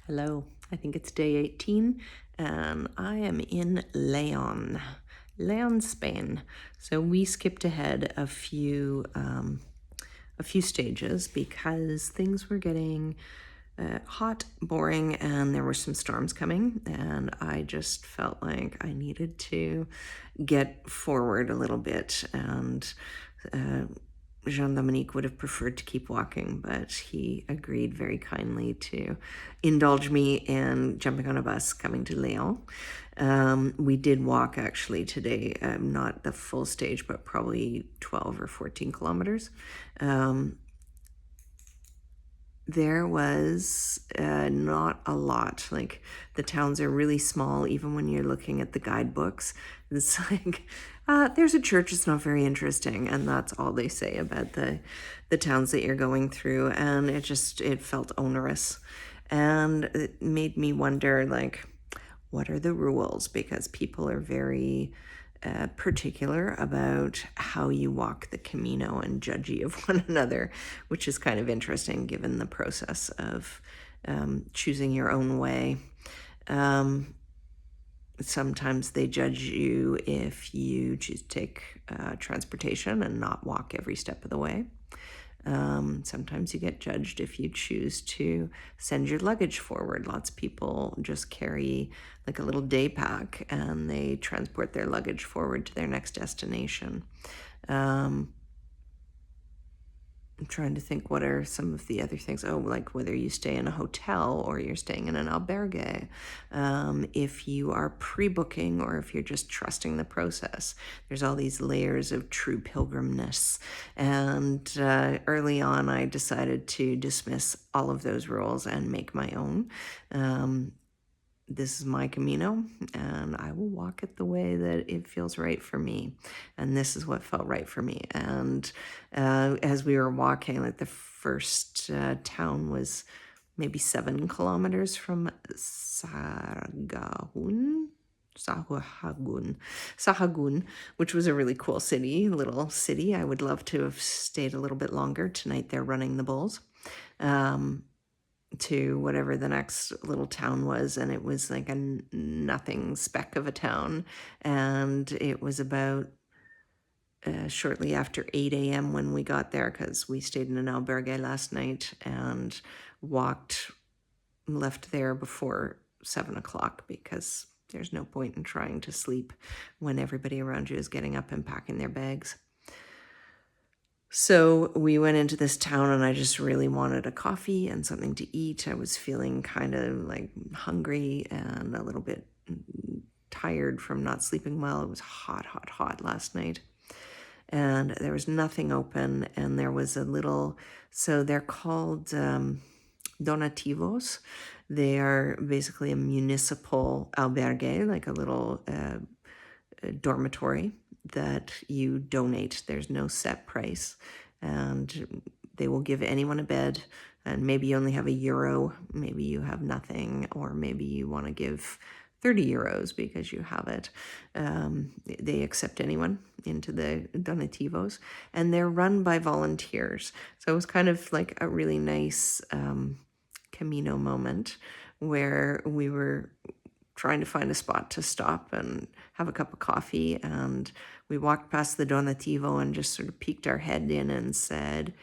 Hello, I think it's day 18 and I am in León, Spain. So we skipped ahead a few stages because things were getting hot, boring, and there were some storms coming, and I just felt like I needed to get forward a little bit. And uh, Jean-Dominique would have preferred to keep walking, but he agreed very kindly to indulge me in jumping on a bus coming to León. We did walk actually today, not the full stage, but probably 12 or 14 kilometers. There was not a lot. Like, the towns are really small, even when you're looking at the guidebooks. It's like, there's a church, it's not very interesting. And that's all they say about the towns that you're going through. And it felt onerous. And it made me wonder, like, what are the rules? Because people are very particular about how you walk the Camino and judgy of one another, which is kind of interesting given the process of choosing your own way. Sometimes they judge you if you choose to take transportation and not walk every step of the way. Sometimes you get judged if you choose to send your luggage forward. Lots of people just carry like a little day pack and they transport their luggage forward to their next destination. I'm trying to think, what are some of the other things? Oh, like whether you stay in a hotel or you're staying in an albergue. If you are pre-booking or if you're just trusting the process. There's all these layers of true pilgrimness. And early on, I decided to dismiss all of those rules and make my own. This is my Camino, and I will walk it the way that it feels right for me. And this is what felt right for me. And as we were walking, like the first town was maybe 7 kilometers from Sahagun, which was a really cool little city. I would love to have stayed a little bit longer. Tonight they're running the bulls. To whatever the next little town was, and it was like a nothing speck of a town, and it was about shortly after 8 a.m. when we got there, because we stayed in an albergue last night and left there before 7 o'clock, because there's no point in trying to sleep when everybody around you is getting up and packing their bags. So we went into this town and I just really wanted a coffee and something to eat. I was feeling kind of like hungry and a little bit tired from not sleeping well. It was hot, hot, hot last night. And there was nothing open, and there was so they're called donativos. They are basically a municipal albergue, like a little dormitory that you donate. There's no set price, and they will give anyone a bed. And maybe you only have €1, maybe you have nothing, or maybe you want to give 30 euros because you have it. They accept anyone into the donativos, and they're run by volunteers. So it was kind of like a really nice Camino moment where we were trying to find a spot to stop and have a cup of coffee. And we walked past the Donativo and just sort of peeked our head in and said,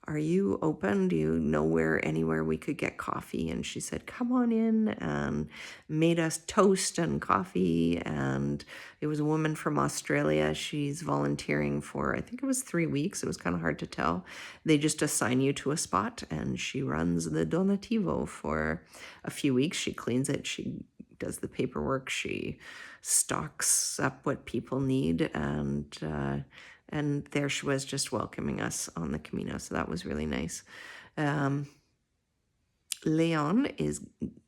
"Are you open? Do you know anywhere we could get coffee?" And she said, "Come on in," and made us toast and coffee. And it was a woman from Australia. She's volunteering for, I think it was 3 weeks. It was kind of hard to tell. They just assign you to a spot, and she runs the Donativo for a few weeks. She cleans it. She does the paperwork. She stocks up what people need, and there she was, just welcoming us on the Camino. So that was really nice. León is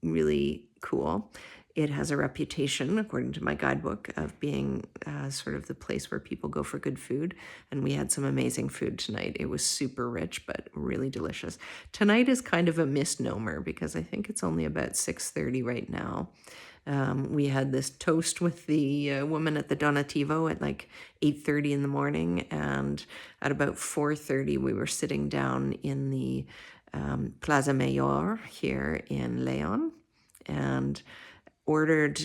really cool. It has a reputation, according to my guidebook, of being sort of the place where people go for good food. And we had some amazing food tonight. It was super rich, but really delicious. Tonight is kind of a misnomer because I think it's only about 6:30 right now. We had this toast with the woman at the Donativo at like 8:30 in the morning. And at about 4:30, we were sitting down in the Plaza Mayor here in León. and ordered,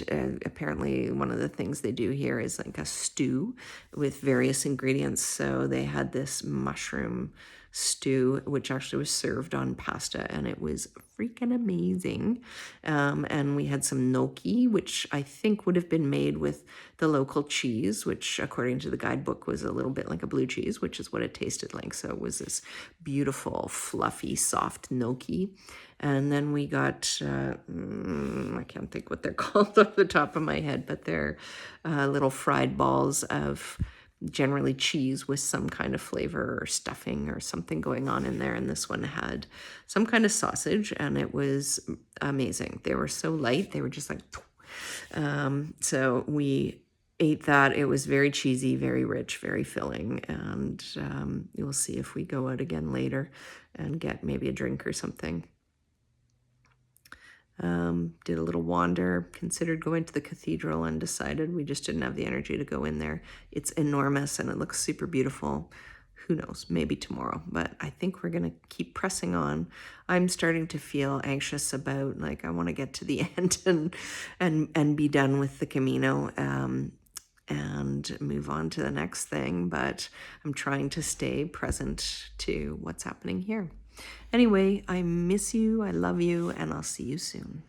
apparently one of the things they do here is like a stew with various ingredients. So they had this mushroom stew, which actually was served on pasta, and it was freaking amazing. And we had some gnocchi, which I think would have been made with the local cheese, which according to the guidebook was a little bit like a blue cheese, which is what it tasted like. So it was this beautiful, fluffy, soft gnocchi. And then we got, I can't think what they're called off the top of my head, but they're little fried balls of generally cheese with some kind of flavor or stuffing or something going on in there. And this one had some kind of sausage, and it was amazing. They were so light. They were just like, so we ate that. It was very cheesy, very rich, very filling. And you'll see if we go out again later and get maybe a drink or something. Did a little wander, considered going to the cathedral, and decided we just didn't have the energy to go in there. It's enormous and it looks super beautiful. Who knows, maybe tomorrow, but I think we're going to keep pressing on. I'm starting to feel anxious about, like, I want to get to the end and be done with the Camino, and move on to the next thing, but I'm trying to stay present to what's happening here. Anyway, I miss you, I love you, and I'll see you soon.